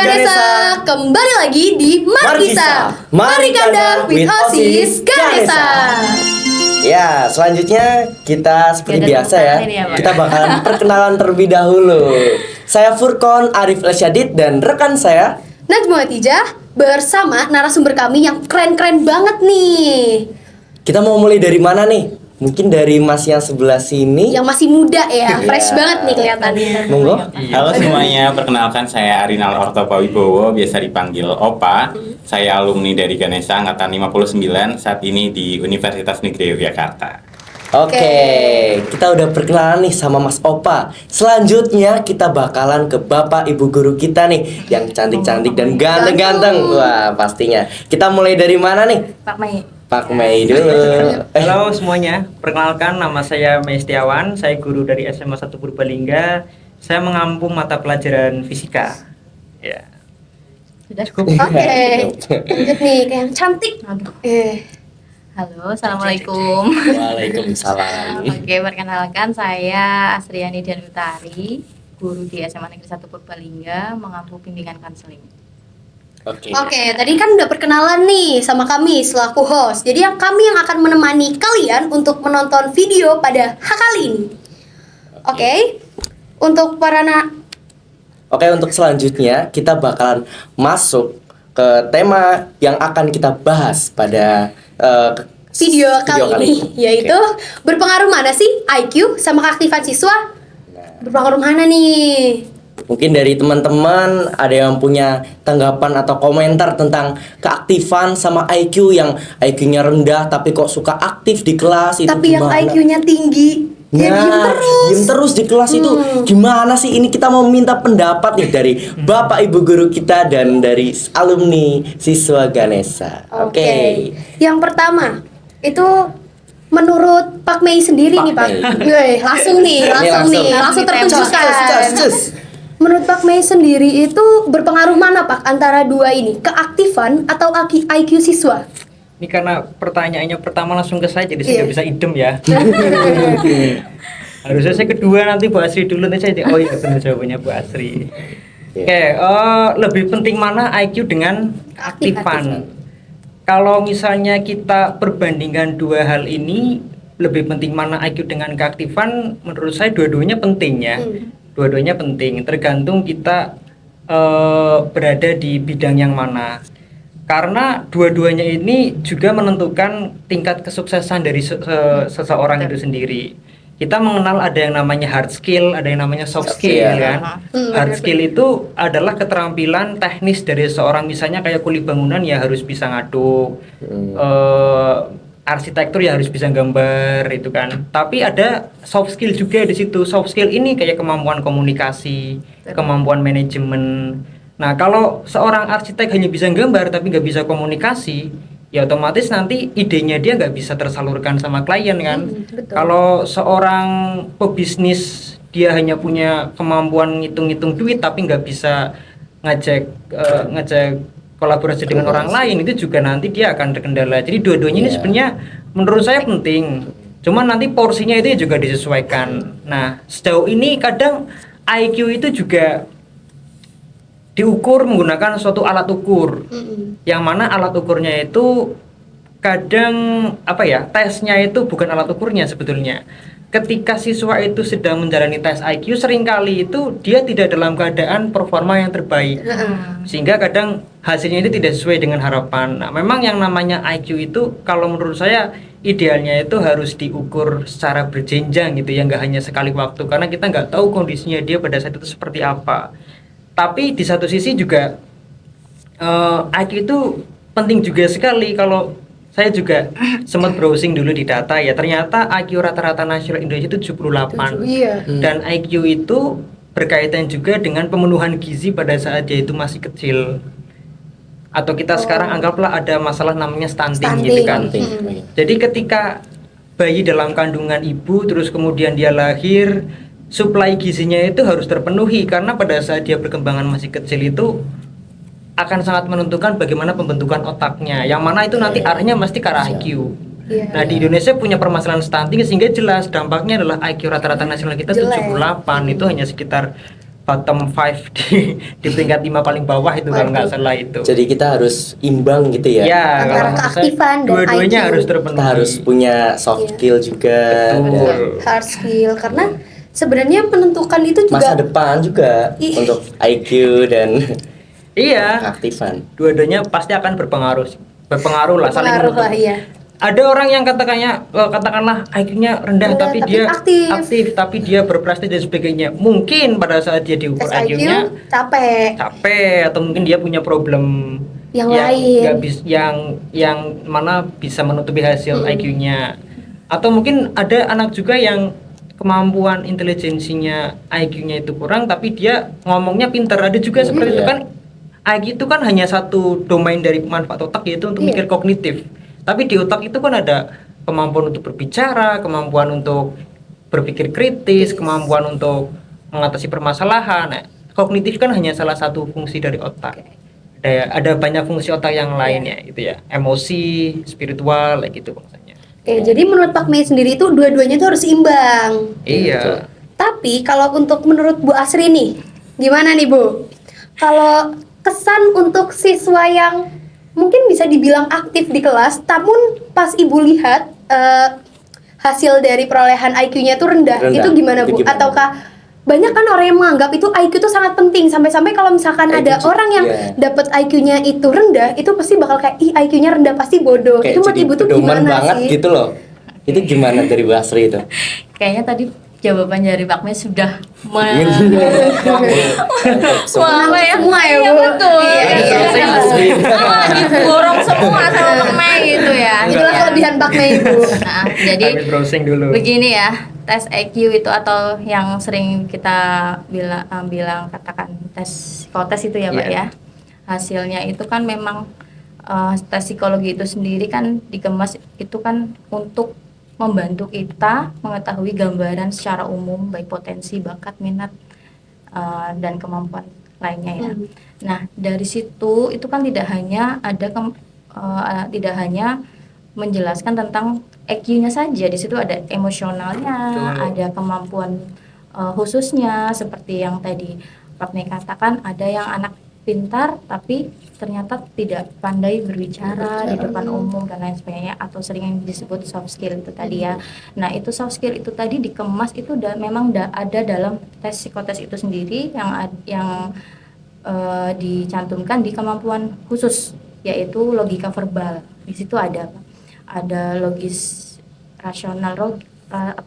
Ganesa, kembali lagi di Markisa. Mari kandang with OSIS Ganesa. Ya, selanjutnya kita seperti biasa ya, kita bakalan perkenalan terlebih dahulu. Saya Furkon Arif Elsyadid dan rekan saya Najma Hatijah bersama narasumber kami yang keren-keren banget nih. Kita mau mulai dari mana nih? Mungkin dari Mas yang sebelah sini. Yang masih muda ya, fresh banget nih kelihatannya. Monggo. Halo semuanya, perkenalkan saya Arinal Ortopa Wibowo, biasa dipanggil Opa. Saya alumni dari Ganesa angkatan 59, saat ini di Universitas Negeri Yogyakarta. Oke, kita udah perkenalan nih sama Mas Opa. Selanjutnya kita bakalan ke Bapak Ibu guru kita nih yang cantik-cantik dan ganteng-ganteng. Wah, pastinya. Kita mulai dari mana nih? Pak Mei. Pak Mei dulu. Halo semuanya, perkenalkan nama saya Mei Setiawan, saya guru dari SMA 1 Purbalingga. Saya mengampu mata pelajaran fisika. Ya. Sudah Cukup. Oke, lanjut nih ke yang cantik. Halo, assalamualaikum. Waalaikumsalam. Oke, perkenalkan saya Asriani Dian Utari, guru di SMA Negeri 1 Purbalingga, mengampu bimbingan konseling. Oke. Tadi kan udah perkenalan nih sama kami selaku host. Jadi kami yang akan menemani kalian untuk menonton video pada kali ini. Oke. Untuk Untuk selanjutnya kita bakalan masuk ke tema yang akan kita bahas pada video kali ini, yaitu berpengaruh mana sih IQ sama keaktifan siswa? Berpengaruh mana nih? Mungkin dari teman-teman ada yang punya tanggapan atau komentar tentang keaktifan sama IQ yang IQ-nya rendah tapi kok suka aktif di kelas itu Tapi gimana? yang IQ-nya tinggi, ya diem terus di kelas itu gimana sih? Ini kita mau minta pendapat nih dari Bapak Ibu guru kita dan dari alumni siswa Ganesa. Oke. Yang pertama itu menurut Pak Mei sendiri nih Pak. Langsung tertujukan. Menurut Pak Mei sendiri itu berpengaruh mana Pak antara dua ini, keaktifan atau IQ siswa? Ini karena pertanyaannya pertama langsung ke saya, jadi saya nggak bisa idem ya. Harusnya saya kedua, nanti Bu Asri dulu, nanti saya benar jawabannya Bu Asri. Oke, lebih penting mana IQ dengan keaktifan? Kalau misalnya kita perbandingkan dua hal ini, lebih penting mana IQ dengan keaktifan? Menurut saya dua-duanya penting ya. Dua-duanya penting, tergantung kita berada di bidang yang mana. Karena dua-duanya ini juga menentukan tingkat kesuksesan dari seseorang itu sendiri. Kita mengenal ada yang namanya hard skill, ada yang namanya soft skill kan. Hard skill itu adalah keterampilan teknis dari seseorang, misalnya kayak kuli bangunan ya harus bisa ngaduk, arsitektur ya harus bisa gambar itu kan. Tapi ada soft skill juga di situ. Soft skill ini kayak kemampuan komunikasi, kemampuan manajemen. Nah, kalau seorang arsitek hanya bisa gambar tapi nggak bisa komunikasi, ya otomatis nanti idenya dia nggak bisa tersalurkan sama klien kan. Kalau seorang pebisnis dia hanya punya kemampuan ngitung-ngitung duit tapi nggak bisa ngajak kolaborasi dengan orang lain, itu juga nanti dia akan terkendala. Jadi dua-duanya ini sebenarnya menurut saya penting. Cuman nanti porsinya itu juga disesuaikan. Nah, sejauh ini kadang IQ itu juga diukur menggunakan suatu alat ukur. Yang mana alat ukurnya itu kadang tesnya itu bukan alat ukurnya sebetulnya. Ketika siswa itu sedang menjalani tes IQ, seringkali itu dia tidak dalam keadaan performa yang terbaik, sehingga kadang hasilnya itu tidak sesuai dengan harapan. Nah, memang yang namanya IQ itu kalau menurut saya idealnya itu harus diukur secara berjenjang gitu ya, nggak hanya sekali waktu, karena kita nggak tahu kondisinya dia pada saat itu seperti apa. Tapi di satu sisi juga IQ itu penting juga sekali. Kalau saya juga sempat browsing dulu di data ya, ternyata IQ rata-rata nasional Indonesia itu 78. Dan IQ itu berkaitan juga dengan pemenuhan gizi pada saat dia itu masih kecil. Atau kita sekarang anggaplah ada masalah namanya stunting. Gitu kan. Jadi ketika bayi dalam kandungan ibu terus kemudian dia lahir, suplai gizinya itu harus terpenuhi, karena pada saat dia perkembangan masih kecil itu akan sangat menentukan bagaimana pembentukan otaknya, yang mana itu nanti arahnya mesti ke arah IQ. Nah, di Indonesia punya permasalahan stunting sehingga jelas dampaknya adalah IQ rata-rata nasional kita 78, itu hanya sekitar bottom 5 di peringkat 5 paling bawah itu kalau nggak salah itu. Jadi kita harus imbang gitu ya. Ya, Antara kalau menurut saya keaktifan dan dua-duanya IQ. harus Kita terpenuhi. harus punya soft Iya. skill juga. Betul. dan hard skill karena sebenarnya menentukan itu masa juga depan juga Ih. untuk IQ dan Iya, keaktifan. dua-duanya pasti akan berpengaruh lah, saling pengaruh lah menentukan. ya. Ada orang yang katakanlah IQ-nya rendah, Rendah, tapi tapi dia aktif. tapi dia berprestasi dan sebagainya. Mungkin pada saat dia diukur Tes IQ IQ-nya capek. capek, atau mungkin dia punya problem Yang lain. nggak yang mana bisa menutupi hasil IQ-nya. Atau mungkin ada anak juga yang kemampuan intelijensinya IQ-nya itu kurang, tapi dia ngomongnya pintar. Ada juga seperti itu Iya. kan. IQ itu kan hanya satu domain dari manfaat otak, yaitu untuk Iya. mikir kognitif. Tapi di otak itu kan ada kemampuan untuk berbicara, kemampuan untuk berpikir kritis, kemampuan untuk mengatasi permasalahan. Nah, kognitif kan hanya salah satu fungsi dari otak. Ada banyak fungsi otak yang lainnya itu ya, emosi, spiritual, kayak gitu maksudnya. Oke, jadi menurut Pak Mei sendiri itu dua-duanya itu harus imbang. Iya. Tapi kalau untuk menurut Bu Asri nih, gimana nih Bu? Kalau kesan untuk siswa yang mungkin bisa dibilang aktif di kelas, namun pas Ibu lihat hasil dari perolehan IQ-nya itu rendah, Rendah. itu gimana Bu? Itu gimana? Ataukah banyak kan orang yang menganggap itu IQ itu sangat penting, sampai-sampai kalau misalkan IQ ada itu, orang yang iya. dapat IQ-nya itu rendah, itu pasti bakal kayak ih IQ-nya rendah pasti bodoh. Kayak Itu menurut jadi Ibu tuh pedoman gimana banget sih? gitu loh. Itu gimana dari Bu Asri itu? Kayaknya tadi jawaban dari Pak Mes sudah Semua ya, Iya Bu. betul. Iya, Ya, iya, sudah. iya. Diborong semua sama Pak Mei gitu ya. Itulah Ya. kelebihan Pak Mei Bu. Nah, jadi Habis browsing dulu. begini ya, tes IQ itu atau yang sering kita bilang katakan tes psikotes itu ya Pak Iya. ya. Hasilnya itu kan memang tes psikologi itu sendiri kan dikemas itu kan untuk membantu kita mengetahui gambaran secara umum baik potensi, bakat, minat dan kemampuan lainnya ya. Nah, dari situ itu kan tidak hanya tidak hanya menjelaskan tentang EQ-nya saja, di situ ada emosionalnya, Betul. ada kemampuan khususnya seperti yang tadi Pak Mei katakan, ada yang anak pintar tapi ternyata tidak pandai berbicara di depan umum dan lain sebagainya, atau sering yang disebut soft skill itu tadi ya. Nah, itu soft skill itu tadi dikemas itu memang ada dalam tes psikotes itu sendiri yang dicantumkan di kemampuan khusus, yaitu logika verbal. Di situ ada logis rasional,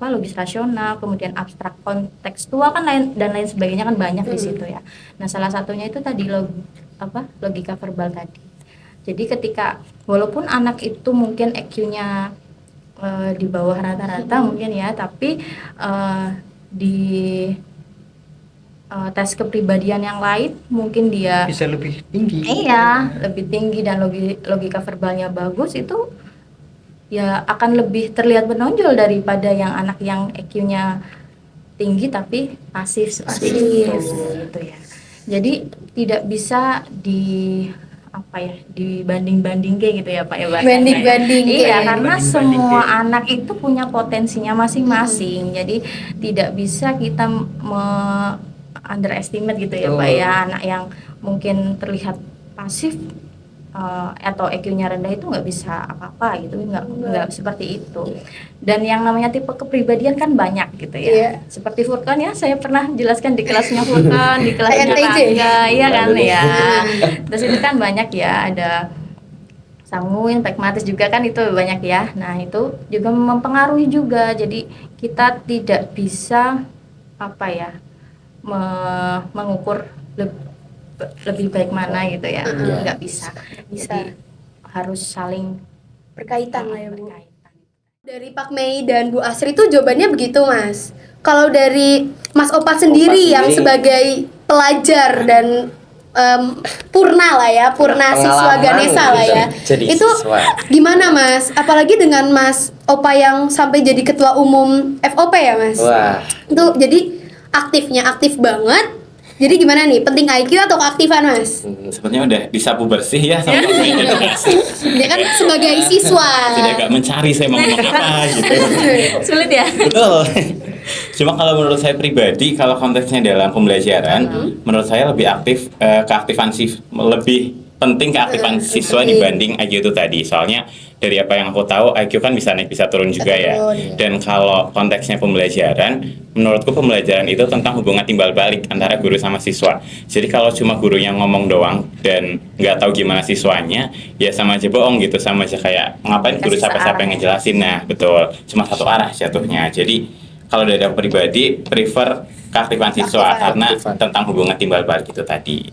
logis rasional, kemudian abstrak kontekstual kan dan lain sebagainya kan banyak di situ ya. Nah, salah satunya itu tadi logika verbal tadi. Jadi ketika walaupun anak itu mungkin EQ-nya di bawah rata-rata mungkin ya, tapi di tes kepribadian yang lain mungkin dia Bisa lebih tinggi. iya lebih tinggi dan logika verbalnya bagus, itu ya akan lebih terlihat menonjol daripada yang anak yang EQ-nya tinggi tapi pasif seperti itu gitu ya. Jadi tidak bisa dibanding-banding kayak gitu ya Pak ya bahasanya. Banding-banding Iya, kayak. karena Banding-banding semua kayak. anak itu punya potensinya masing-masing. Jadi tidak bisa kita underestimate gitu ya Betul. Pak ya, anak yang mungkin terlihat pasif atau EQ-nya rendah itu nggak bisa apa-apa gitu, nggak seperti itu. Dan yang namanya tipe kepribadian kan banyak gitu ya. Iya. Seperti Furkan ya, saya pernah jelaskan di kelasnya Furkan, di kelasnya INTJ. Rangga, iya kan Waduh. ya. Terus itu kan banyak ya, ada sanguin, pragmatis juga kan itu banyak ya. Nah, itu juga mempengaruhi juga. Jadi kita tidak bisa mengukur lebih baik mana gitu ya, nggak bisa. Jadi harus saling Berkaitan lah ya Bu. berkaitan. Dari Pak Mei dan Bu Asri itu jawabannya begitu Mas. Kalau dari Mas Opa sendiri yang sendiri. sebagai pelajar dan purna lah ya, purna siswa Pengalaman Ganesha lah ya. jadi Itu siswa. gimana Mas? Apalagi dengan Mas Opa yang sampai jadi ketua umum FOP ya Mas. Wah, Itu jadi aktif banget. Jadi gimana nih? Penting IQ atau keaktifan, Mas? Sepertinya udah disapu bersih ya sama pemain edukasi. Dia kan sebagai siswa. Jadi agak mencari saya mau ngomong apa gitu. Sulit ya. Betul. Cuma kalau menurut saya pribadi, kalau konteksnya dalam pembelajaran, menurut saya lebih aktif lebih penting keaktifan siswa dibanding IQ itu tadi. Soalnya dari apa yang aku tahu, IQ kan bisa naik bisa turun juga ya. Dan kalau konteksnya pembelajaran, menurutku pembelajaran itu tentang hubungan timbal balik antara guru sama siswa. Jadi kalau cuma gurunya ngomong doang dan nggak tahu gimana siswanya, ya sama aja bohong gitu, sama aja kayak ngapain guru Kasih siapa-siapa yang searah. ngejelasin. Nah betul, cuma satu arah jatuhnya. Jadi kalau dari aku pribadi, prefer keaktifan siswa karena Keaktifan. tentang hubungan timbal balik itu tadi.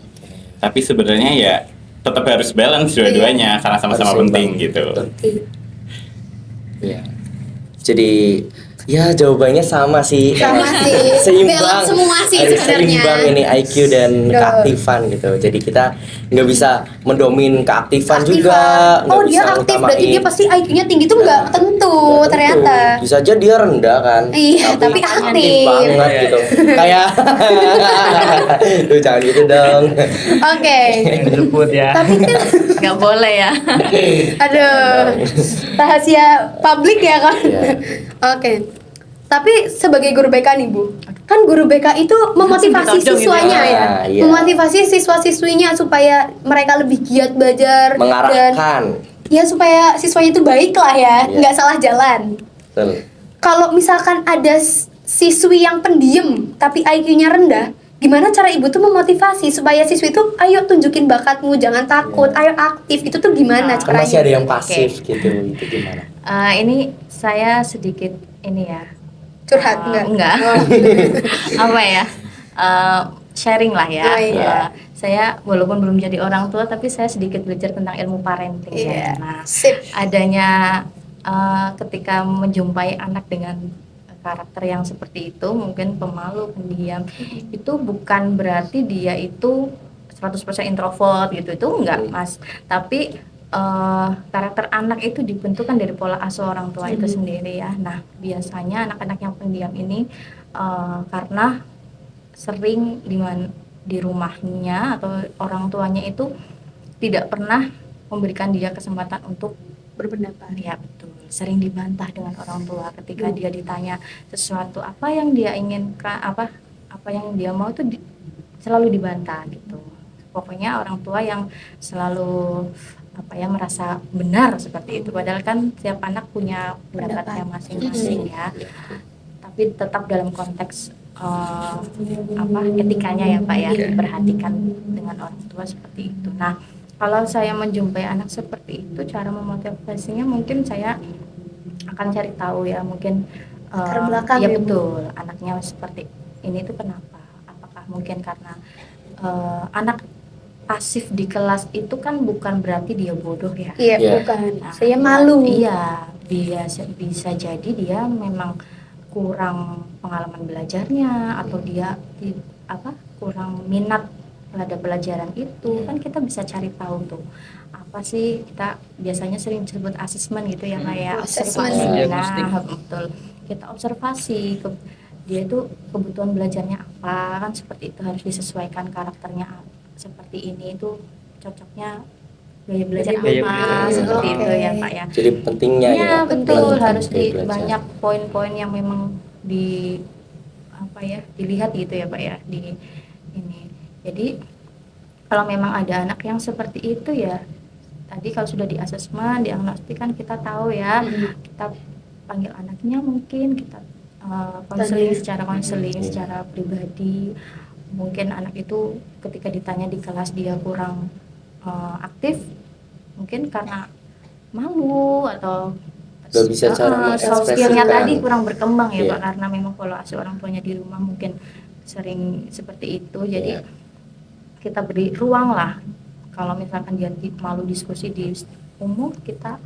Tapi sebenarnya ya tetap harus balance dua-duanya karena sama-sama Harus penting seimbang. gitu. Betul. Iya. Jadi ya jawabannya sama sih. Sama Emang sih. Seimbang. Balance semua sih Harus sebenarnya. seimbang ini IQ dan Betul. keaktifan gitu. Jadi kita nggak bisa mendomin keaktifan juga. nggak Oh, dia bisa aktif ngutamain. berarti dia pasti IQ-nya tinggi tuh nggak tentu Nggak tentu. ternyata. Bisa aja dia rendah kan. Iya, tapi aktif. banget Iya. gitu. Kayak lu jangan gitu dong. Oke. Yang disebut ya. Tapi kan Nggak boleh ya. aduh, rahasia publik ya kan. Iya. Oke. Tapi sebagai guru BK nih Bu, kan guru BK itu memotivasi ditodong gitu siswanya ya. ya, Iya. memotivasi siswa-siswinya supaya mereka lebih giat belajar dan Mengarahkan. ya supaya siswanya itu baik lah ya, Iya. nggak salah jalan. Betul. Kalau misalkan ada siswi yang pendiam tapi IQ-nya rendah, gimana cara ibu tuh memotivasi supaya siswi itu ayo tunjukin bakatmu, jangan takut, ayo aktif, itu tuh gimana Kan caranya? masih ada yang pasif gitu. Itu gimana? Ini saya sedikit ini ya. Curhat Enggak. Oh. Apa ya? Sharing lah ya. Oh, iya. Saya walaupun belum jadi orang tua tapi saya sedikit belajar tentang ilmu parenting Iya. ya. Nah, Sip. adanya ketika menjumpai anak dengan karakter yang seperti itu, mungkin pemalu, pendiam, itu bukan berarti dia itu 100% introvert gitu, itu enggak Mas, tapi karakter anak itu dibentukkan dari pola asuh orang tua itu sendiri ya. Nah biasanya anak-anak yang pendiam ini karena sering di rumahnya atau orang tuanya itu tidak pernah memberikan dia kesempatan untuk Berpendapat. ya betul, sering dibantah dengan orang tua ketika dia ditanya sesuatu apa yang dia inginkan, apa yang dia mau itu selalu dibantah gitu. Pokoknya orang tua yang selalu merasa benar seperti itu, padahal kan setiap anak punya pendapatnya masing-masing ya, tapi tetap dalam konteks etikanya ya Pak ya, diperhatikan dengan orang tua seperti itu. Nah kalau saya menjumpai anak seperti itu, cara memotivasinya mungkin saya akan cari tahu ya, mungkin Latar belakang ya ya, Bu. betul, anaknya seperti ini tuh kenapa, apakah mungkin karena anak pasif di kelas itu kan bukan berarti dia bodoh ya. Iya, Iya. bukan. Nah, Saya malu. Iya, bisa jadi dia memang kurang pengalaman belajarnya atau dia kurang minat terhadap pelajaran itu. Kan kita bisa cari tahu tuh apa sih, kita biasanya sering disebut asesmen gitu ya, kayak Assessment. observasi. Diagnostik. Nah, betul. Kita observasi dia itu kebutuhan belajarnya apa, kan seperti itu, harus disesuaikan karakternya seperti ini, itu cocoknya gaya belajar Gaya apa, belajar. seperti Oke. itu ya Pak ya. Jadi pentingnya Iya ya. betul, melanjutkan harus gaya di belajar. banyak poin-poin yang memang dilihat gitu ya Pak ya, di ini. Jadi kalau memang ada anak yang seperti itu ya, tadi kalau sudah di asesmen, diagnostik kan kita tahu ya, kita panggil anaknya, mungkin kita konseling secara pribadi. Mungkin anak itu ketika ditanya di kelas dia kurang aktif, mungkin karena malu atau Gak bisa cara soft skillnya mengekspresikan. tadi kurang berkembang ya Iya. Pak, karena memang pola asuh orang tuanya di rumah mungkin sering seperti itu. Jadi Iya. kita beri ruang lah, kalau misalkan dia malu diskusi di umum, kita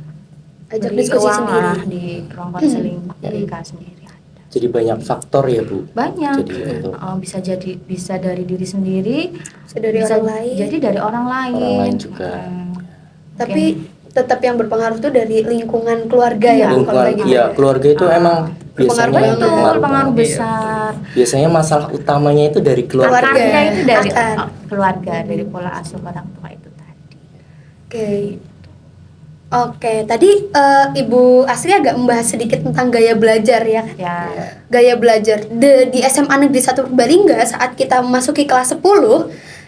Ajak beri diskusi ruang sendiri. lah di ruang konseling BK sendiri. Jadi banyak faktor ya Bu. Banyak. Jadi untuk bisa dari diri sendiri, Bisa dari bisa orang lain. jadi dari orang lain. Orang lain juga. Tapi tetap yang berpengaruh tuh dari lingkungan keluarga ya, Bu, kalau lingkungan kayak gitu. iya keluarga itu emang Berpengaruh Biasanya banget. Betul, pengaruh Iya. besar. Biasanya masalah utamanya itu dari keluarga. Akarnya itu dari Akar. keluarga, dari pola asuh orang tua itu tadi. Oke. Oke, tadi Ibu Asri agak membahas sedikit tentang gaya belajar ya kan? Ya. Gaya belajar di SMA Negeri 1 Purbalingga saat kita memasuki kelas 10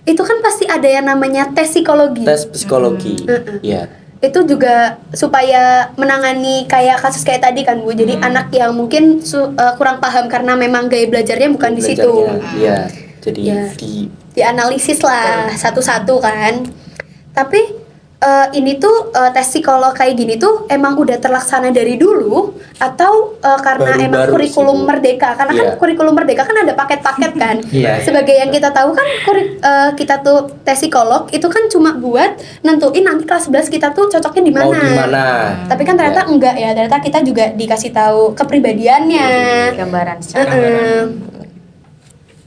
itu kan pasti ada yang namanya tes psikologi. Tes psikologi. Mm-mm. Iya. Itu juga supaya menangani kayak kasus kayak tadi kan Bu. Jadi anak yang mungkin kurang paham karena memang gaya belajarnya bukan di situ. Belajarnya, iya. Jadi Iya. di Dianalisis lah satu-satu kan. Tapi ini tuh tes psikolog kayak gini tuh emang udah terlaksana dari dulu atau karena Baru-baru emang kurikulum sih, Bu. merdeka, karena kan Iya. kurikulum merdeka kan ada paket-paket kan. Iya. Sebagai yang kita tahu kan kita tuh tes psikolog itu kan cuma buat nentuin nanti kelas 11 kita tuh cocoknya di mana. mau gimana? Tapi kan ternyata Iya. enggak ya, ternyata kita juga dikasih tahu kepribadiannya. Gambaran secara Heeh.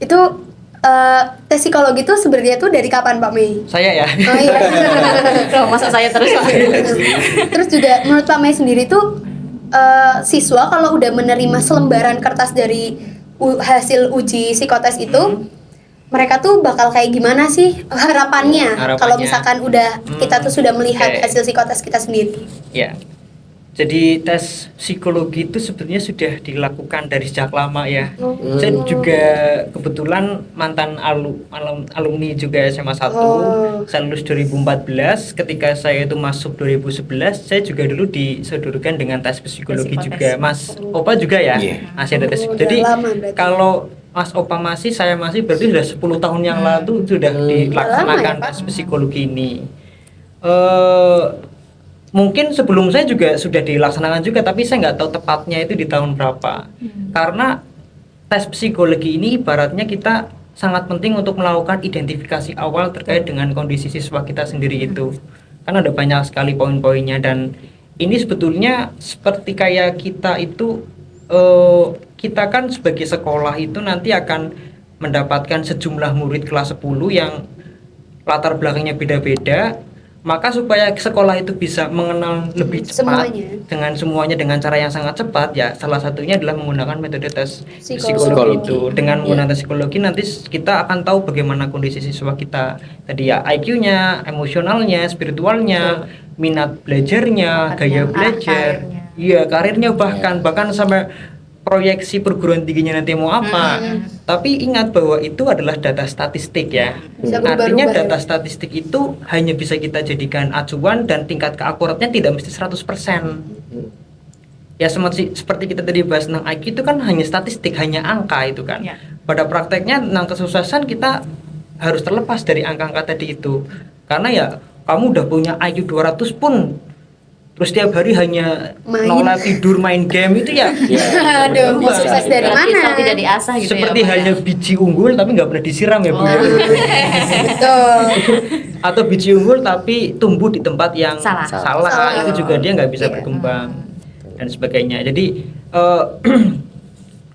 Itu tes psikologi itu sebenarnya tuh dari kapan Pak Mei? Saya ya. Oh iya. Loh, masa saya terus Terus juga menurut Pak Mei sendiri tuh siswa kalau udah menerima selembaran kertas dari hasil uji psikotes itu mereka tuh bakal kayak gimana sih harapannya Harapannya. kalau misalkan udah kita tuh sudah melihat Oke. hasil psikotes kita sendiri. Ya. Jadi tes psikologi itu sebenarnya sudah dilakukan dari sejak lama ya. Saya juga kebetulan mantan alumni juga SMA 1. Oh. Saya lulus 2014. Ketika saya itu masuk 2011, saya juga dulu disodorkan dengan tes psikologi Psikotes. juga. Mas Opa juga ya? Iya. Masih ada tes. Oh, udah Jadi lama berarti. kalau Mas Opa masih, saya masih berarti sudah 10 tahun yang lalu sudah dilaksanakan Lama ya, Pak? tes psikologi ini. Mungkin sebelum saya juga sudah dilaksanakan juga, tapi saya nggak tahu tepatnya itu di tahun berapa. Karena tes psikologi ini ibaratnya kita sangat penting untuk melakukan identifikasi awal terkait dengan kondisi siswa kita sendiri itu. Kan ada banyak sekali poin-poinnya, dan ini sebetulnya seperti kayak kita itu kita kan sebagai sekolah itu nanti akan mendapatkan sejumlah murid kelas 10 yang latar belakangnya beda-beda. Maka supaya sekolah itu bisa mengenal lebih cepat Semuanya. dengan cara yang sangat cepat, ya salah satunya adalah menggunakan metode tes Psikologi. psikologi itu. Dengan menggunakan tes psikologi nanti kita akan tahu bagaimana kondisi siswa kita tadi ya, IQ-nya, emosionalnya, spiritualnya, minat belajarnya, gaya belajar, iya karirnya, bahkan sampai proyeksi perguruan tingginya nanti mau apa. Tapi ingat bahwa itu adalah data statistik ya. Bisa Artinya berubah-ubah data ya. statistik itu hanya bisa kita jadikan acuan dan tingkat keakuratnya tidak mesti 100%. Ya seperti kita tadi bahas tentang IQ itu kan hanya statistik, hanya angka itu kan. Ya. Pada prakteknya tentang kesuksesan kita harus terlepas dari angka-angka tadi itu. Karena ya kamu udah punya IQ 200 pun terus tiap hari hanya Main. nolak tidur main game itu ya. Aduh, mau sukses dari Berarti mana? tidak diasah gitu Seperti ya, Pak, hanya ya? biji unggul tapi nggak pernah disiram ya Bu. ya. Betul. Atau biji unggul tapi tumbuh di tempat yang Salah. Salah. itu juga dia nggak bisa Iya. berkembang dan sebagainya. Jadi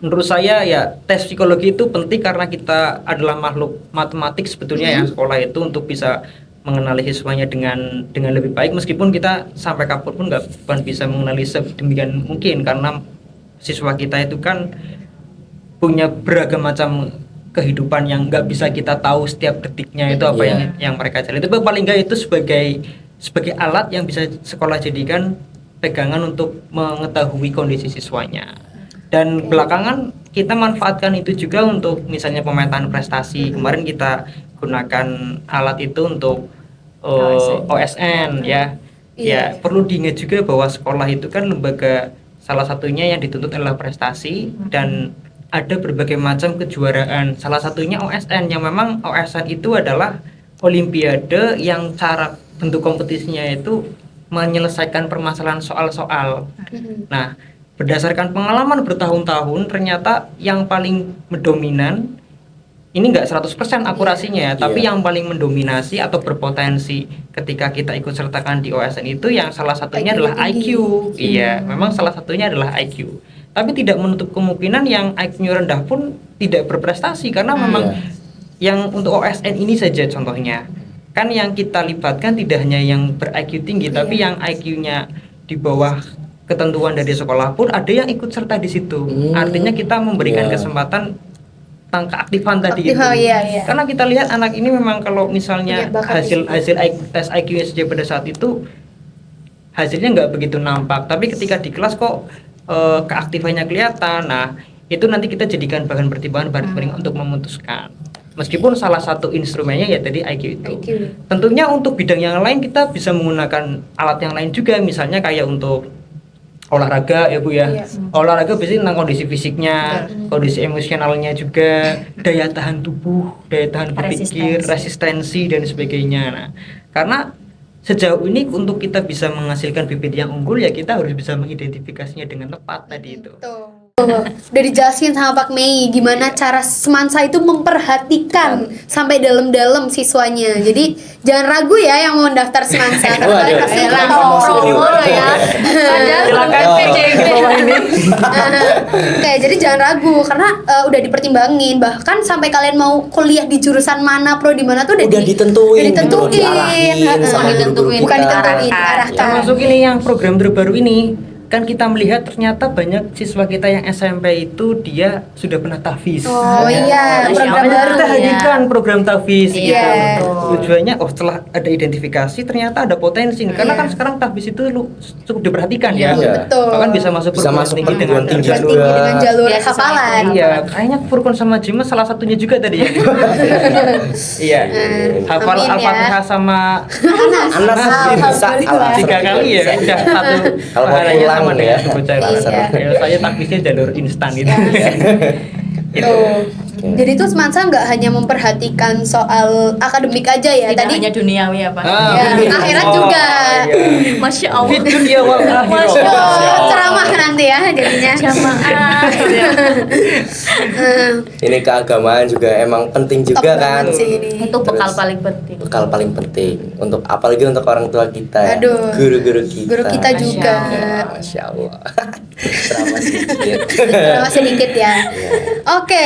menurut saya ya tes psikologi itu penting karena kita adalah makhluk matematik sebetulnya ya, sekolah itu untuk bisa mengenali siswanya dengan lebih baik, meskipun kita sampai kapur pun nggak bisa mengenali sedemikian mungkin karena siswa kita itu kan punya beragam macam kehidupan yang nggak bisa kita tahu setiap detiknya itu apa yang mereka jalani. Tapi paling nggak itu sebagai alat yang bisa sekolah jadikan pegangan untuk mengetahui kondisi siswanya. Dan belakangan kita manfaatkan itu juga untuk misalnya pemetaan prestasi. Kemarin kita gunakan alat itu untuk OSN ya. Ya, perlu diingat juga bahwa sekolah itu kan lembaga, salah satunya yang dituntut adalah prestasi dan ada berbagai macam kejuaraan. Salah satunya OSN, yang memang OSN itu adalah olimpiade yang cara bentuk kompetisinya itu menyelesaikan permasalahan soal-soal. Nah, berdasarkan pengalaman bertahun-tahun ternyata yang paling mendominan ini enggak 100% akurasinya ya, tapi yang paling mendominasi atau berpotensi ketika kita ikut sertakan di OSN itu yang salah satunya adalah IQ. Iya, memang salah satunya adalah IQ. Tapi tidak menutup kemungkinan yang IQ-nya rendah pun tidak berprestasi karena memang yang untuk OSN ini saja contohnya. Kan yang kita libatkan tidak hanya yang ber-IQ tinggi, tapi yang IQ-nya di bawah ketentuan dari sekolah pun ada yang ikut serta di situ. Artinya kita memberikan Iya. kesempatan tentang keaktifan tadi Aktif, itu. iya. Karena kita lihat anak ini memang kalau misalnya Punya bakat hasil tes IQ SJ pada saat itu hasilnya nggak begitu nampak, tapi ketika di kelas kok keaktifannya kelihatan. Nah, itu nanti kita jadikan bahan pertimbangan untuk memutuskan. Meskipun salah satu instrumennya ya tadi IQ itu. IQ. Tentunya untuk bidang yang lain kita bisa menggunakan alat yang lain juga, misalnya kayak untuk olahraga ya Bu ya. Iya. Olahraga biasanya tentang kondisi fisiknya, kondisi emosionalnya juga, daya tahan tubuh, daya tahan berpikir, resistensi dan sebagainya. Nah, karena sejauh ini untuk kita bisa menghasilkan bibit yang unggul ya kita harus bisa mengidentifikasinya dengan tepat tadi itu. Tuh. Udah dijelasin sama Pak Mei gimana cara Semansa itu memperhatikan sampai dalam-dalam siswanya. Jadi jangan ragu ya yang mau daftar Semansa. Karena Waduh. kalian pasti Ayolah, bakal promosi promo dulu. ya. Silakan Oh. cek di bawah ini. Oke, jadi jangan ragu karena udah dipertimbangin. Bahkan sampai kalian mau kuliah di jurusan mana, pro di mana tuh udah Udah ditentuin gitu loh, diarahin sama Heeh. guru-guru Bukan kita. ditentuin, diarahkan. Termasuk ini yang program terbaru ini kan kita melihat ternyata banyak siswa kita yang SMP itu dia sudah pernah tahfiz. Oh iya, Oh, program siapa? baru. Kita Iya. hadirkan program tahfiz Iya, gitu. betul. Tujuannya setelah ada identifikasi ternyata ada potensi nih. Karena Iya. kan sekarang tahfiz itu cukup diperhatikan Iya. ya. Betul. Bahkan bisa masuk Bisa masuk perguruan tinggi Perguruan juga. tinggi dengan jalur Beasiswa hafalan. itu. Iya, kayaknya Furkon sama Jima salah satunya juga tadi ya. Iya. Hafal Amin ya. Al-Fatihah sama Anas bisa Alhamdulillah. 3 kali ya, Bisa. udah satu Kalau mau pahalanya pulang sama ya. dengan bocah itu. Iya. Ya, saya taktisnya jalur instan itu. Tuh. Jadi tuh Semansa nggak hanya memperhatikan soal akademik aja ya. Tidak Tadi hanya duniawi ya Pak. Ya, akhirat Oh, juga. iya. Masya Allah. Fit dunia wal akhirah. Masya Allah. Ceramah nanti ya jadinya. Jamaah. Eh, Ini keagamaan juga emang penting top juga kan. banget sih ini. Itu bekal Terus, paling penting. bekal paling penting untuk apalagi untuk orang tua kita ya. Aduh. Guru-guru kita. Guru kita juga. Ya, Masya Allah. Drama sedikit. Drama sedikit ya. Oke,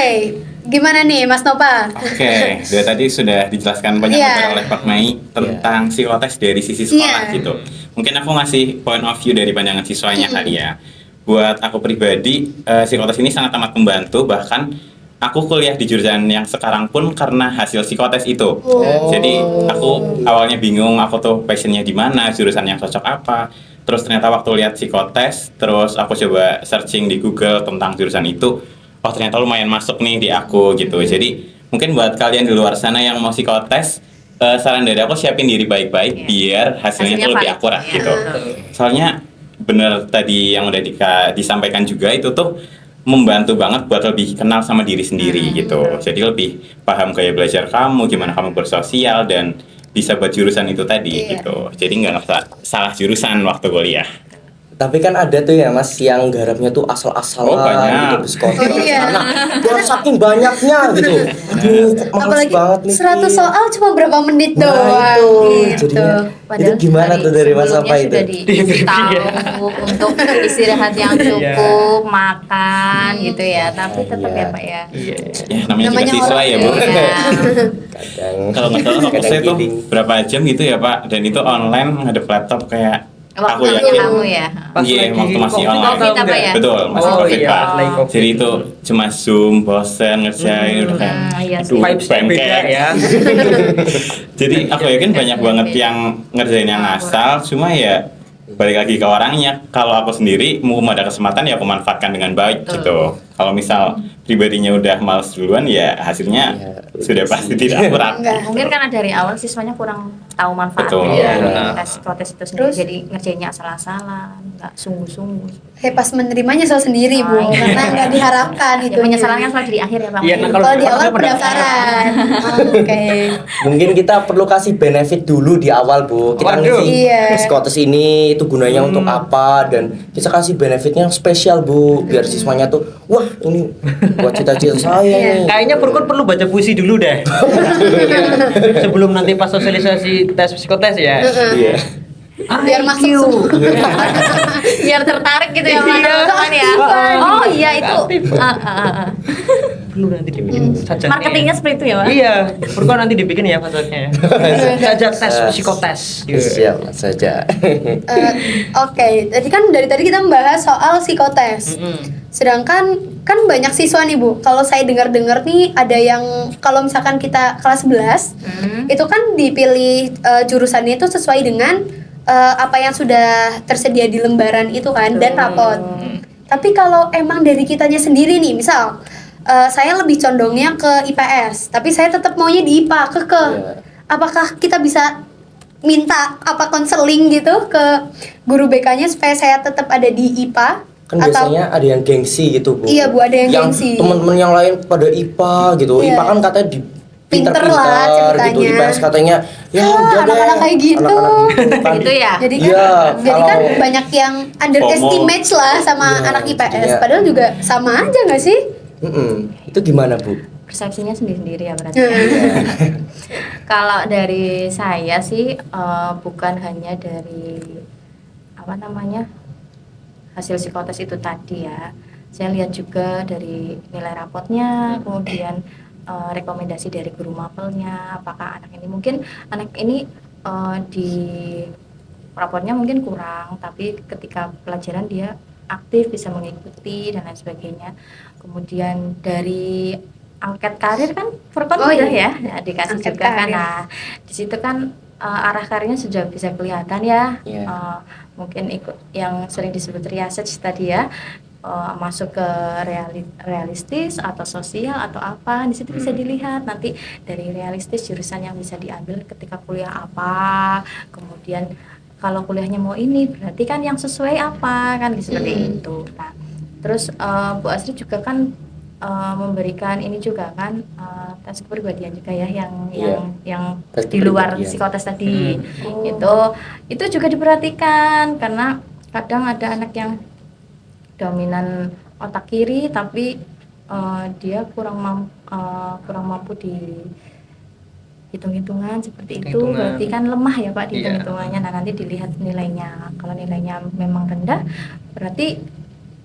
gimana nih Mas Nova? Oke, dari tadi sudah dijelaskan banyak Iya. materi oleh Pak Mai tentang psikotes dari sisi sekolah Iya. gitu. Mungkin aku ngasih point of view dari pandangan siswanya kali ya. Buat aku pribadi, psikotes ini sangat amat membantu. Bahkan aku kuliah di jurusan yang sekarang pun karena hasil psikotes itu. Oh. Jadi aku awalnya bingung, aku tuh passionnya di mana, jurusan yang cocok apa. Terus ternyata waktu lihat psikotes, terus aku coba searching di Google tentang jurusan itu. Oh ternyata lumayan masuk nih di aku gitu. Jadi mungkin buat kalian di luar sana yang mau psikotes, saran dari aku siapin diri baik-baik biar hasilnya tuh lebih valid. akurat Iya, gitu. betul. Soalnya bener tadi yang udah disampaikan juga itu tuh membantu banget buat lebih kenal sama diri sendiri gitu. Jadi lebih paham gaya belajar kamu, gimana kamu bersosial dan bisa buat jurusan itu tadi Iya. gitu. Jadi nggak salah jurusan waktu kuliah. Tapi kan ada tuh ya Mas yang garapnya tuh asal-asalan Oh, banyak. gitu psikotes. Oh, iya. Karena ya, saking banyaknya gitu. Aduh, kok males Apalagi banget nih. 100 soal cuma berapa menit Nah, doang itu. gitu. Jadinya itu gimana tuh dari Mas apa itu? Sudah dikasih tahu untuk istirahat yang cukup, makan gitu ya. Tapi tetap Iya. ya Pak ya. Iya. Ya namanya juga Namanya siswa orang ya Bu. Iya. Kadang Kalau nggak salah waktu kadang saya tuh kidding. berapa jam gitu ya Pak. Dan itu online ngadep laptop kayak aku Waktu yakin. kamu ya. Pas Iya, lagi waktu masih COVID, online. Covid apa ya? Betul, masih Oh COVID iya, Pak. lagi COVID. Jadi itu cuma Zoom, bosen, ngerjain, udah kayak iya aduh, sih. Vibes-nya beda bengkek. ya. Jadi aku yakin banyak banget yang ngerjain yang ngasal, cuma ya balik lagi ke orangnya. Kalau aku sendiri, mau ada kesempatan ya aku manfaatkan dengan baik Betul. gitu. Kalau misal pribadinya udah males duluan ya hasilnya Iya, sudah pasti tidak akurat. Enggak. Mungkin karena dari awal siswanya kurang tahu manfaatnya Betul. ya, Iya. tes protes itu sendiri. Terus? Jadi ngerjainnya asal-asalan, nggak sungguh-sungguh. Pas menerimanya soal sendiri Bu, Ah, iya. karena nggak diharapkan Ya itu. penyesalannya selalu di akhir ya Pak. Iya, nah, Kalau di Kalau awal pendaftaran. pendaftaran. Oke. Mungkin kita perlu kasih benefit dulu di awal Bu. Kita Waduh. ngisi Iya. psikotes ini itu gunanya untuk apa dan kita kasih benefitnya yang spesial Bu biar siswanya tuh wah ini buat cita-cita saya Iya. nih. Kayaknya Furkon perlu baca puisi dulu deh. Sebelum nanti pas sosialisasi tes psikotes ya. Iya. biar masuk IQ. semua. Biar tertarik gitu ya sama Iya. teman-teman ya. Oh iya itu Perlu nanti dibikin sajak. marketingnya seperti itu ya Pak? Iya, perlu nanti dibikin ya sajaknya. Sajak tes psikotes. Siap saja. Oke, jadi kan dari tadi kita membahas soal psikotes. Sedangkan kan banyak siswa nih Bu, kalau saya dengar-dengar nih ada yang kalau misalkan kita kelas 11 itu kan dipilih jurusannya itu sesuai dengan apa yang sudah tersedia di lembaran itu kan dan rapot. Tapi kalau emang dari kitanya sendiri nih, misal saya lebih condongnya ke IPS, tapi saya tetap maunya di IPA, Iya. apakah kita bisa minta apa konseling gitu ke guru BK-nya supaya saya tetap ada di IPA? Kan biasanya ada yang gengsi gitu Bu. Iya, Bu, ada yang gengsi. Teman-teman yang lain pada IPA gitu. Iya. IPA kan katanya di Pinter lah pinter-pinter gitu. ceritanya. IPS katanya ya Ah, udah deh. anak-anak kayak gitu. Anak-anak gitu kan. Gitu ya? Jadi kan, Iya, jadi kan kalau- banyak yang underestimate lah sama Iya, anak IPS. jadinya- Padahal juga sama aja nggak sih? Itu gimana Bu? Persepsinya sendiri-sendiri ya berarti. Hmm. Kalau dari saya sih bukan hanya dari apa namanya hasil psikotes itu tadi ya. Saya lihat juga dari nilai rapotnya, kemudian rekomendasi dari guru mapelnya. Apakah anak ini mungkin di raportnya mungkin kurang, tapi ketika pelajaran dia aktif bisa mengikuti dan lain sebagainya. Kemudian dari angket karir kan Forkon Oh, udah iya. ya dikasih Angket juga kan. karir. Nah di situ kan arah karirnya sudah bisa kelihatan ya. Iya. Mungkin ikut yang sering disebut research tadi ya, masuk ke realistis atau sosial atau apa, di situ bisa dilihat nanti dari realistis jurusan yang bisa diambil ketika kuliah apa, kemudian kalau kuliahnya mau ini berarti kan yang sesuai apa kan seperti itu. Nah terus Bu Asri juga kan memberikan ini juga kan tes kepribadian juga ya Iya. yang Tes di luar kepribadian. psikotes tadi. Oh. Itu juga diperhatikan karena kadang ada anak yang dominan otak kiri tapi dia kurang mampu di hitung-hitungan seperti itu, Hitungan. berarti kan lemah ya Pak di Iya. hitung-hitungannya. Nah nanti dilihat nilainya, kalau nilainya memang rendah berarti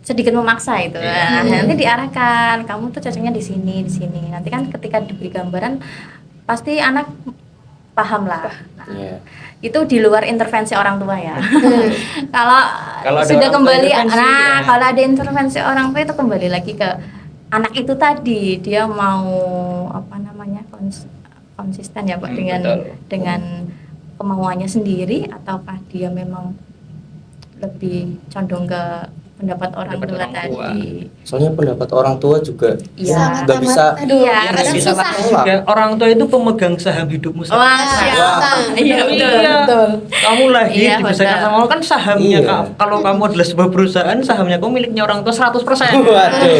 sedikit memaksa itu. Iya. Nah, nanti diarahkan kamu tuh cocoknya di sini. Nanti kan ketika diberi gambaran pasti anak paham lah. Nah, Iya. itu di luar intervensi orang tua ya. kalau Kalau ada sudah orang tua kembali, intervensi, ya. kalau ada intervensi orang tua itu kembali lagi ke anak itu tadi, dia mau apa namanya konsisten ya Pak Betul. dengan kemauannya sendiri ataukah dia memang lebih condong ke pendapat orang Pendapat tua orang tua. tadi. Soalnya pendapat orang tua juga Iya. Sangat nggak amat, bisa. aduh, Iya, Yang kadang bisa susah. lakukan juga orang tua itu pemegang saham hidupmu. Wah, siapa? Iya betul. Iya. Betul. Kamu lahir Iya, dibesarkan betul. sama Allah kan sahamnya. Iya. Kalau kamu adalah sebuah perusahaan, sahamnya kamu miliknya orang tua 100%. Waduh.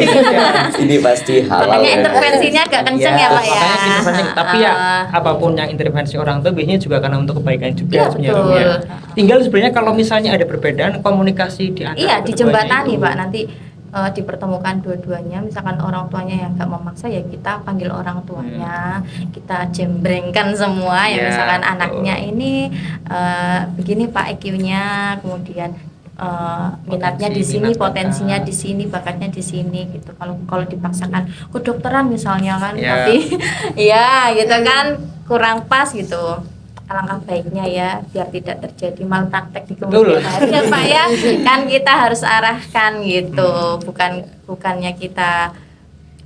Ini pasti halal Makanya ya. intervensinya agak kenceng ya Pak ya. Makanya intervensi, tapi ya Ah. apapun yang intervensi orang tua biasanya juga karena untuk kebaikan juga Iya, sebenarnya. betul. Tinggal sebenarnya kalau misalnya ada perbedaan komunikasi di antara Iya, keduanya dijembatani itu. Pak, nanti dipertemukan dua-duanya. Misalkan orang tuanya yang nggak memaksa ya kita panggil orang tuanya, kita jembrengkan semua ya. Iya, Misalkan betul. anaknya ini begini Pak IQ-nya, kemudian minatnya di sini, minat potensinya bakat. di sini, bakatnya di sini gitu. Kalau dipaksakan kedokteran misalnya kan, Iya. tapi ya gitu kan kurang pas gitu. Alangkah baiknya ya biar tidak terjadi malpraktek di Betul. kemudian hari ya Pak ya, kan kita harus arahkan gitu, bukannya kita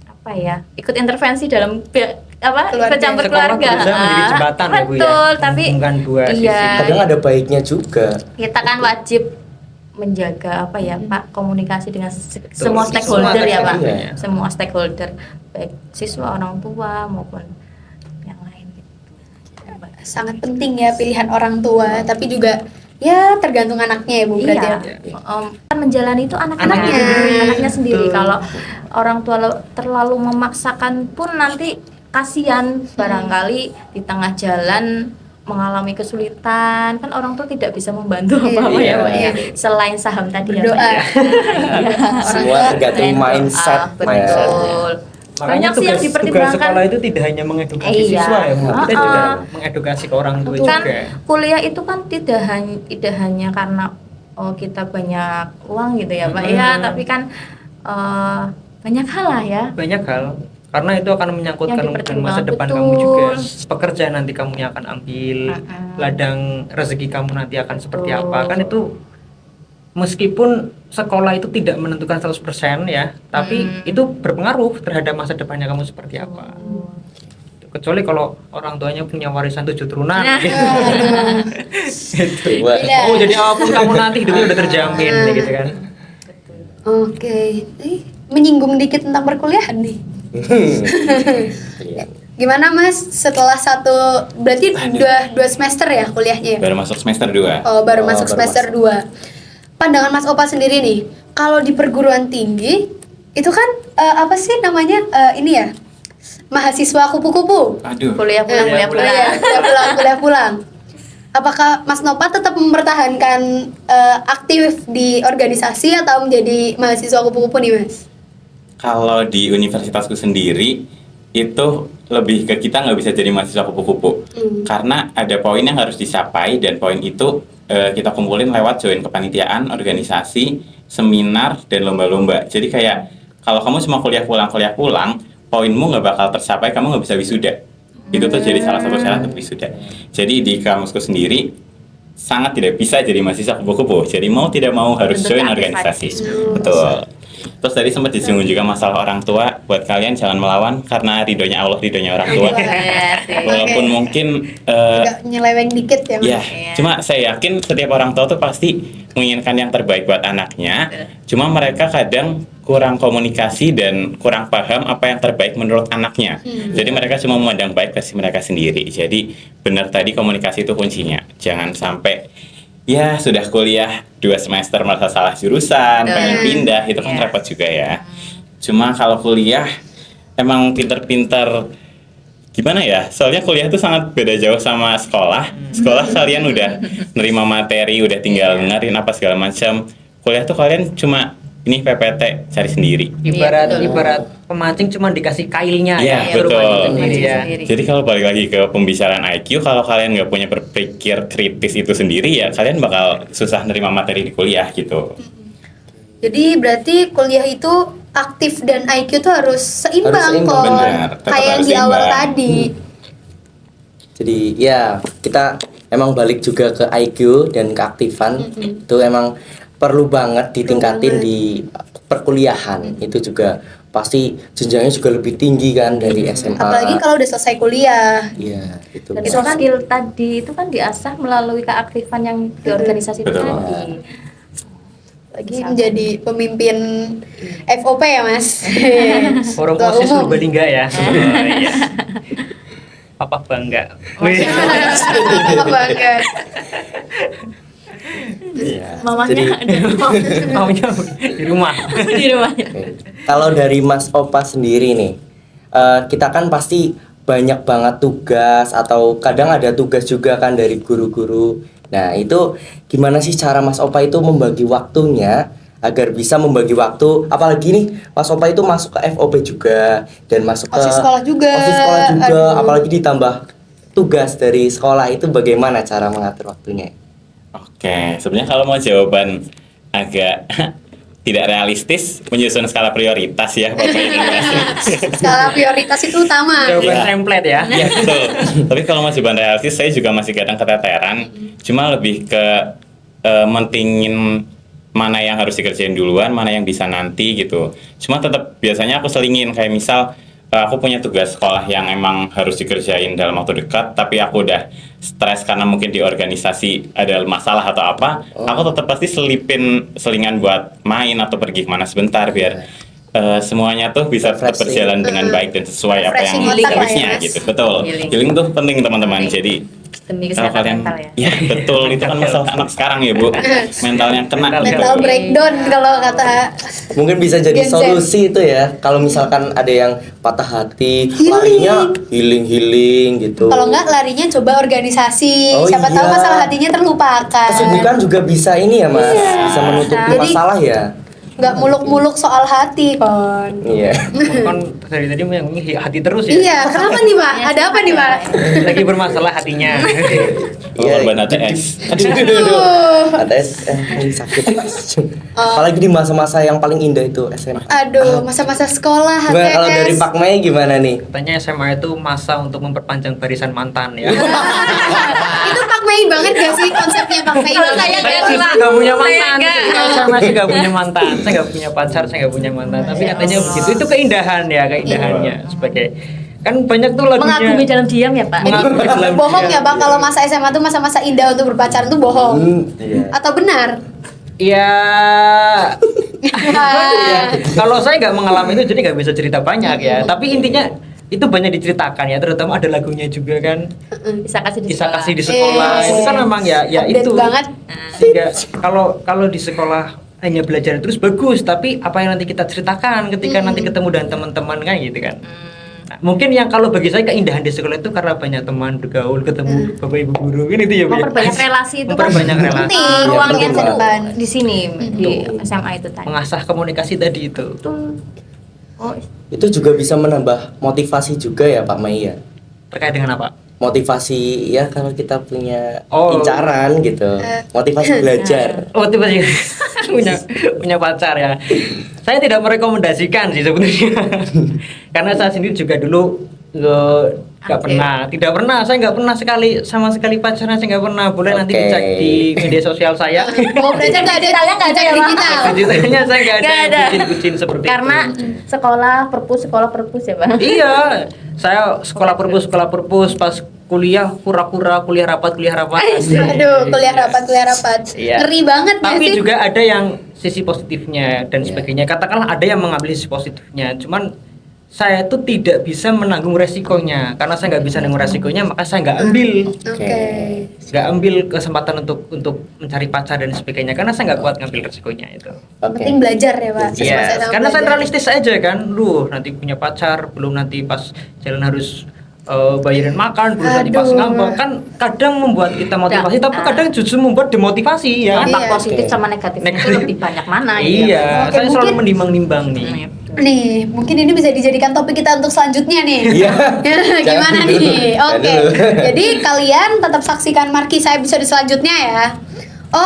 apa ya ikut intervensi dalam Keluarga. bercampur Sekolah keluarga. berusaha menjadi jembatan ya, Bu, ya. Betul, tapi Menghubungkan dua sisi. iya, Kadang ada baiknya juga. kita kan wajib menjaga apa ya Pak komunikasi dengan semua Semua stakeholder ya Pak, iya. semua stakeholder baik siswa, orang tua maupun yang lain gitu. Sangat penting ya pilihan orang tua, tapi juga ya tergantung anaknya ya Bu berarti ya. Iya, kan menjalani itu Anaknya. anaknya sendiri. Betul. Kalau orang tua terlalu memaksakan pun nanti kasihan barangkali di tengah jalan mengalami kesulitan, kan orang tua tidak bisa membantu Iya, apa-apa ya Pak iya. ya. Selain saham tadi ya Berdoa. Pak ya. Iya, orang Semua tua tergantung selain doa, mindset. betul. Makanya Banyak sih yang tugas dipertimbangkan. sekolah itu tidak hanya mengedukasi Iya. siswa ya, Bu. Kita juga Heeh. mengedukasi ke orang tua Kan juga. kuliah itu kan tidak hanya karena kita banyak uang gitu ya Pak ya, tapi kan banyak hal lah ya. Banyak hal, karena itu akan menyangkut Yang masa dipertimbangkan, depan betul. kamu juga, pekerjaan nanti kamu yang akan ambil, Mm-mm. ladang rezeki kamu nanti akan seperti Betul. apa. Kan itu meskipun sekolah itu tidak menentukan 100% ya, tapi itu berpengaruh terhadap masa depannya kamu seperti apa. Kecuali kalau orang tuanya punya warisan 7 turunan Nah. gitu. Gitu. Wah. Beda. Oh, jadi apapun kamu nanti hidupnya udah terjamin gitu kan. Oke, menyinggung dikit tentang perkuliahan nih. Iya. Gimana Mas setelah berarti dua semester ya kuliahnya ya? Baru masuk semester 2. Oh, baru Oh, masuk baru semester 2. Pandangan Mas Opa sendiri nih, kalau di perguruan tinggi itu kan apa sih namanya ini ya? Mahasiswa kupu-kupu. Aduh. Kuliah pulang, Iya, kuliah pulang. Apakah Mas Nova tetap mempertahankan aktif di organisasi atau menjadi mahasiswa kupu-kupu nih, Mas? Kalau di universitasku sendiri itu lebih ke kita nggak bisa jadi mahasiswa kupu-kupu karena ada poin yang harus dicapai dan poin itu kita kumpulin lewat join kepanitiaan, organisasi, seminar dan lomba-lomba. Jadi kayak kalau kamu cuma kuliah pulang, poinmu nggak bakal tercapai, kamu nggak bisa wisuda. Itu tuh jadi salah satu syarat untuk wisuda. Jadi di kamusku sendiri sangat tidak bisa jadi mahasiswa kupu-kupu. Jadi mau tidak mau harus Bentuk join aktif organisasi. aja. Betul. Terus tadi sempat disinggung juga masalah orang tua. Buat kalian jangan melawan karena ridhonya Allah, ridhonya orang tua. Iya sih. Walaupun Oke. mungkin Agak nyeleweng dikit ya, Mas? ya, cuma saya yakin setiap orang tua tuh pasti menginginkan yang terbaik buat anaknya. Cuma mereka kadang kurang komunikasi dan kurang paham apa yang terbaik menurut anaknya. Jadi mereka cuma memandang baik versi mereka sendiri. Jadi benar tadi komunikasi itu kuncinya. Jangan sampai ya sudah kuliah 2 semester merasa salah jurusan, pengen pindah, itu kan Iya. repot juga ya. Cuma kalau kuliah emang pinter-pinter gimana ya? Soalnya kuliah itu sangat beda jauh sama sekolah. Sekolah kalian udah nerima materi, udah tinggal dengerin apa segala macam. Kuliah tuh kalian cuma ini PPT cari sendiri. Iya, Ibarat pemancing cuma dikasih kailnya Iya, suruh betul. mancing sendiri ya. Sendiri. Jadi kalau balik lagi ke pembicaraan IQ, kalau kalian nggak punya berpikir kritis itu sendiri ya kalian bakal susah nerima materi di kuliah gitu. Jadi berarti kuliah itu aktif dan IQ tuh harus seimbang Harus seimbang, kok. benar. Tetap Kayak yang harus di awal seimbang. tadi. Jadi ya kita emang balik juga ke IQ dan keaktifan itu emang perlu banget ditingkatin banget. di perkuliahan. Itu juga pasti jenjangnya juga lebih tinggi kan dari SMA. Apalagi kalau udah selesai kuliah. Iya, itu. Dan Itu soft kan- skill tadi itu kan diasah melalui keaktifan yang di organisasi itu Betul. tadi. Lagi menjadi pemimpin FOP ya, Mas. Forum Ketua OSIS umum. Purbalingga ya. Oh, iya. Papa bangga. Wih. Apa banget. Iya. Mamanya Jadi ada Maunya di rumah. di rumahnya. oke. Kalau dari Mas Opa sendiri nih, kita kan pasti banyak banget tugas atau kadang ada tugas juga kan dari guru-guru. Nah itu gimana sih cara Mas Opa itu membagi waktunya agar bisa membagi waktu, apalagi nih Mas Opa itu masuk ke FOP juga dan masuk ke OSIS sekolah juga. OSIS sekolah juga, Aduh. apalagi ditambah tugas dari sekolah itu bagaimana cara mengatur waktunya? Oke, sebenarnya kalau mau jawaban agak tidak realistis, menyusun skala prioritas ya Bapak Ibu. Skala prioritas itu utama. Jawaban Iya. template ya. Iya betul. Tapi kalau mau jawaban realistis, saya juga masih kadang keteteran. Cuma lebih ke mentingin mana yang harus dikerjain duluan, mana yang bisa nanti gitu. Cuma tetap biasanya aku selingin kayak misal aku punya tugas sekolah yang emang harus dikerjain dalam waktu dekat, tapi aku udah stres karena mungkin di organisasi ada masalah atau apa, aku tetap pasti selipin selingan buat main atau pergi kemana sebentar biar semuanya tuh bisa tetap Refreshing. berjalan dengan baik dan sesuai apa yang Refreshing otak lah ya, harusnya Mas. gitu. Betul. Healing. Healing tuh penting teman-teman. Jadi Demi kalau kesehatan kalian mental ya. betul itu kan masalah anak sekarang ya Bu. Mentalnya kena Mental gitu. Mental breakdown kalau kata Mungkin bisa jadi Gen Z. solusi itu ya. Kalau misalkan ada yang patah hati, Healing. larinya healing gitu. kalau nggak larinya coba organisasi. Oh, Siapa tahu iya. masalah hatinya terlupakan. kesibukan juga bisa ini ya Mas, Iya. bisa menutupi Jadi- masalah ya. nggak muluk-muluk soal hati kan. Iya. Kan dari tadi yang hati terus ya. Iya, kenapa nih Pak? Ada apa nih Pak? Lagi bermasalah hatinya. Korban ATS. Aduh. ATS sakit. Apalagi di masa-masa yang paling indah itu SMA. Aduh, masa-masa sekolah Gimana HTS. kalau dari Pak Mei gimana nih? Katanya SMA itu masa untuk memperpanjang barisan mantan ya. Itu Pak Mei banget gak sih konsepnya Pak Mei? Kalau banget? saya Saya enggak, justru Pak. nggak punya Saya mantan. enggak. Saya masih nggak punya mantan. Saya nggak punya pacar. Saya nggak punya mantan. Tapi katanya begitu. Itu keindahan ya, keindahannya sebagai kan banyak tuh lagunya. Mengagumi dalam diam ya Pak. Mengagumi dalam Bohong diam. ya Bang, kalau masa SMA tuh masa-masa indah untuk berpacaran tuh bohong. Iya. Atau benar? Iya. Ah. Kalau saya nggak mengalami itu jadi nggak bisa cerita banyak ya. Tapi intinya itu banyak diceritakan ya. Terutama ada lagunya juga kan. Bisa kasih di Kisah sekolah. kasih di sekolah itu kan memang ya Update itu. banget. Sehingga kalau di sekolah hanya belajar terus bagus, tapi apa yang nanti kita ceritakan ketika nanti ketemu dengan teman-teman kan gitu kan. Nah, mungkin yang kalau bagi saya keindahan di sekolah itu karena banyak teman bergaul, ketemu bapak ibu guru kan itu ya. Bu, ya? Memperbanyak relasi itu kan Memperbanyak relasi. Penting. ruangnya Penting itu banget. di sini di SMA itu tadi. Mengasah komunikasi tadi itu. Betul. Oh, Itu juga bisa menambah motivasi juga ya Pak Mei ya. Terkait dengan apa? Motivasi ya kalau kita punya Oh. incaran gitu. Motivasi belajar. Oh tiba-tiba punya pacar ya. Saya tidak merekomendasikan sih sebenarnya. Karena saya sendiri juga dulu nggak pernah, tidak pernah, saya nggak pernah sama sekali pacaran, saya nggak pernah. Boleh nanti Oke. dicek di media sosial saya. Oh, berarti nggak ada Digitalnya nggak ada ya, Pak? digital. Digitalnya saya nggak ada, Nggak ada. bucin-bucin seperti karena itu. sekolah perpus ya Pak. Iya, saya sekolah perpus pas kuliah pura-pura kuliah rapat. Aduh, kuliah rapat. Iya. Ngeri banget nggak Tapi sih? juga ada yang sisi positifnya dan Iya. sebagainya. Katakanlah ada yang mengambil sisi positifnya, cuman saya tuh tidak bisa menanggung resikonya. Karena saya nggak bisa menanggung resikonya, maka saya nggak ambil. Oke. Nggak ambil kesempatan untuk mencari pacar dan sebagainya karena saya nggak kuat ngambil resikonya itu. Oke. Penting belajar ya Pak. Iya, Masa sama Karena saya belajar. realistis aja kan, nanti punya pacar, belum nanti pas jalan harus bayarin makan, belum nanti pas Aduh. ngambek kan kadang membuat kita motivasi, tapi kadang justru membuat demotivasi ya. Dampak Iya. positif Oke. sama negatifnya itu Negatif. lebih banyak mana gitu Iya, ya, Pak? Oke, saya selalu mungkin- menimbang-nimbang nih. Nih, mungkin ini bisa dijadikan topik kita untuk selanjutnya nih. Iya. Gimana Jangan nih? dulu. Oke. Jangan dulu. Jadi kalian tetap saksikan Marki saya episode selanjutnya ya.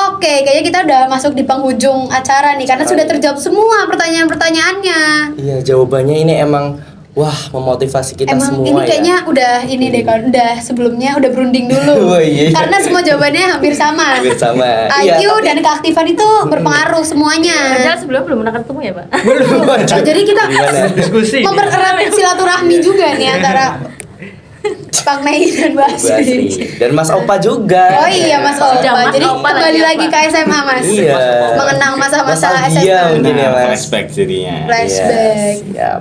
Oke, kayaknya kita udah masuk di penghujung acara nih karena sudah terjawab semua pertanyaan-pertanyaannya. Iya, jawabannya ini emang wah memotivasi kita Emang semua ini ya. kayaknya udah ini deh kan, udah sebelumnya udah berunding dulu. Oh, iya. Karena semua jawabannya hampir sama. Hampir sama. IQ Iya, tapi- dan keaktifan itu berpengaruh semuanya. Padahal sebelumnya belum pernah ketemu ya Pak. Jadi kita Gimana? Diskusi. mempererat silaturahmi juga nih antara Pak Mei dan Mbak Bu Asri. Asri. Dan Mas Opa juga. Oh iya Mas Opa. Sudah, Mas Jadi Opa kembali lagi lagi apa? ke SMA Mas. Iya. Mengenang masa-masa Nostalgia SMA. mungkin ya, Nah, Mas. flashback jadinya. Flashback. Iya, siap.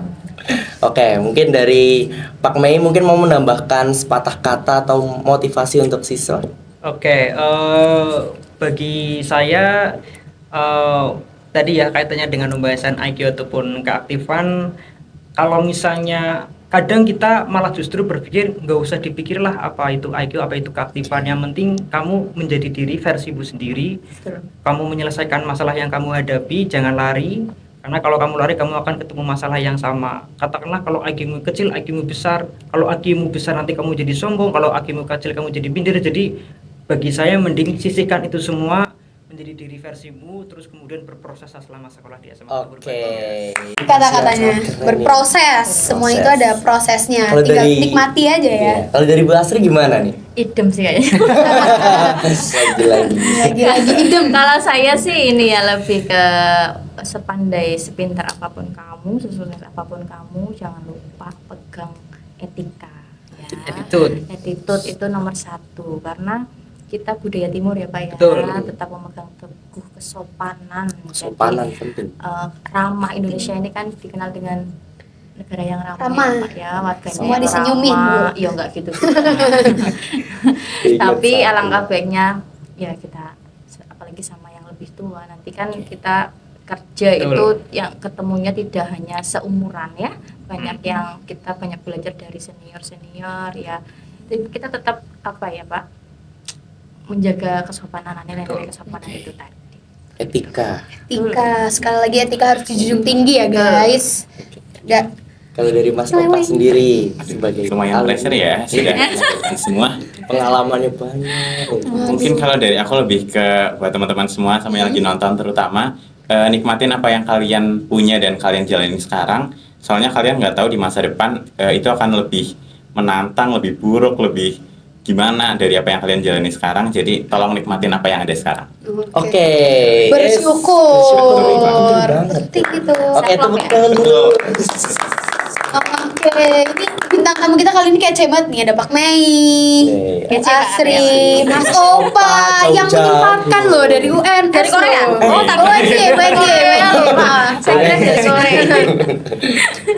Oke, mungkin dari Pak Mei mungkin mau menambahkan sepatah kata atau motivasi untuk siswa. Oke, bagi saya tadi ya kaitannya dengan pembahasan IQ ataupun keaktifan, kalau misalnya kadang kita malah justru berpikir nggak usah dipikirlah apa itu IQ, apa itu keaktifan, yang penting kamu menjadi diri versimu sendiri, kamu menyelesaikan masalah yang kamu hadapi, jangan lari. Karena kalau kamu lari, kamu akan ketemu masalah yang sama. Katakanlah kalau IQ-mu kecil, IQ-mu besar. Kalau IQ-mu besar nanti kamu jadi sombong. Kalau IQ-mu kecil kamu jadi minder. Jadi bagi saya mending sisihkan itu semua, menjadi diri versimu, terus kemudian berproses selama sekolah di SMA. Oke. Kata-katanya Siap, berproses. Semua itu ada prosesnya. Tinggal nikmati aja ya. Iya. Kalau dari Bu Asri gimana nih? Idem sih kayaknya. Lagi-lagi. Lagi-lagi idem. Kalau saya sih ini ya lebih ke sepandai sepintar apapun kamu, sesukses apapun kamu, jangan lupa pegang etika ya. Attitude itu nomor satu karena kita budaya timur ya Pak ya, Betul. tetap memegang teguh kesopanan. Sopanan Jadi penting. ramah. Indonesia ini kan dikenal dengan negara yang ramah, Ramah. ya, Pak ya, warganya Semua yang disenyumin, ramah. Bu. Iya enggak gitu. Ingat Tapi satu. alangkah baiknya ya kita apalagi sama yang lebih tua, nanti kan kita kerja Betul. itu yang ketemunya tidak hanya seumuran ya, banyak yang kita banyak belajar dari senior ya. Jadi kita tetap apa ya Pak, menjaga kesopanan, nilai-nilai kesopanan itu tadi. Etika. Etika, sekali lagi etika harus dijunjung tinggi ya guys. Gak Kalau dari Mas Opa sendiri sebagai Lumayan alumni, pressure ya, sudah melakukan semua. pengalamannya banyak. Mungkin kalau dari aku lebih ke buat teman-teman semua sama yang lagi nonton terutama, nikmatin apa yang kalian punya dan kalian jalanin sekarang. Soalnya kalian nggak tahu di masa depan itu akan lebih menantang, lebih buruk, lebih gimana dari apa yang kalian jalani sekarang. Jadi tolong nikmatin apa yang ada sekarang. Oke. bersyukur. Betul banget. Penting gitu. Oke, tepuk tangan dulu. Oke, ini bintang tamu kita kali ini kayak cemat nih, ada Pak Mei, Oke. Bu Asri, Mas Opa yang menyimpangkan loh dari UN. Dari Korea? Oh, UNJ, maaf. Saya kira dari Korea.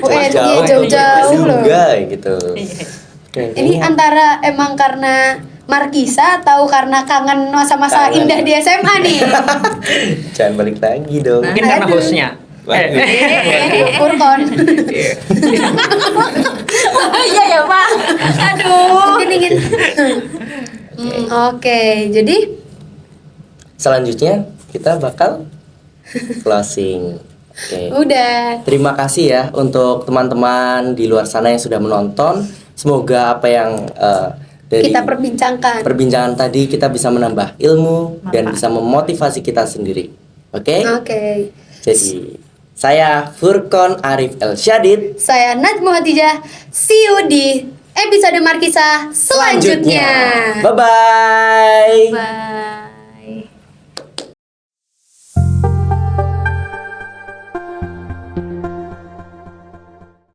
UNJ jauh-jauh loh. juga gitu. Oke, Ini antara emang karena Markisa atau karena kangen masa-masa Kangen. indah di SMA nih? jangan balik lagi dong. Mungkin karena Aduh. hostnya. Furkon. Iya ya Pak. Aduh. Mungkin ingin. Oke, jadi Selanjutnya kita bakal closing. Oke. udah. Terima kasih ya untuk teman-teman di luar sana yang sudah menonton. Semoga apa yang dari Kita perbincangkan. perbincangan tadi kita bisa menambah ilmu dan bisa memotivasi kita sendiri. Oke? Oke. Jadi saya Furkon Arif El Syadid. Saya Najmu Hatijah. See you di episode Markisa selanjutnya. Bye bye. Bye.